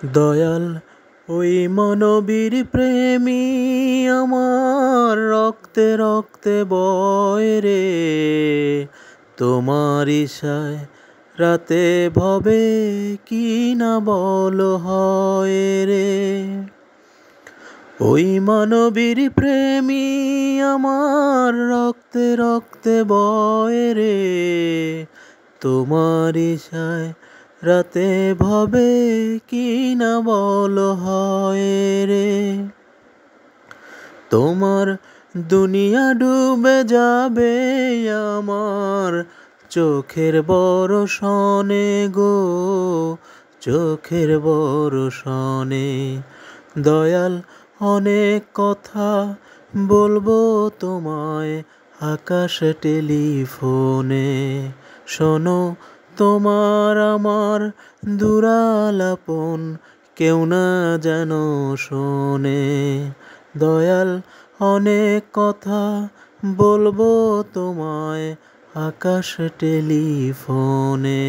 দয়াল ওই মানবীর প্রেমী আমার রক্তে রক্তে বয় রে। তোমার ইশায় রাতে ভবে কি না বল হয় রে। ওই মানবীর প্রেমী আমার রক্তে রক্তে বয় রে। তোমার ইশায় রাতে ভবে কি না বল হয় রে। তোমার দুনিয়া ডুবে যাবে আমার চোখের বরষণে গো, চোখের বরষণে। দয়াল অনেক কথা বলবো তোমায় আকাশ টেলিফোনে। শোনো তোমার আমার দুরালাপন কেউ না যেন শোনে। দয়াল অনেক কথা বলবো তোমায় আকাশ টেলিফোনে।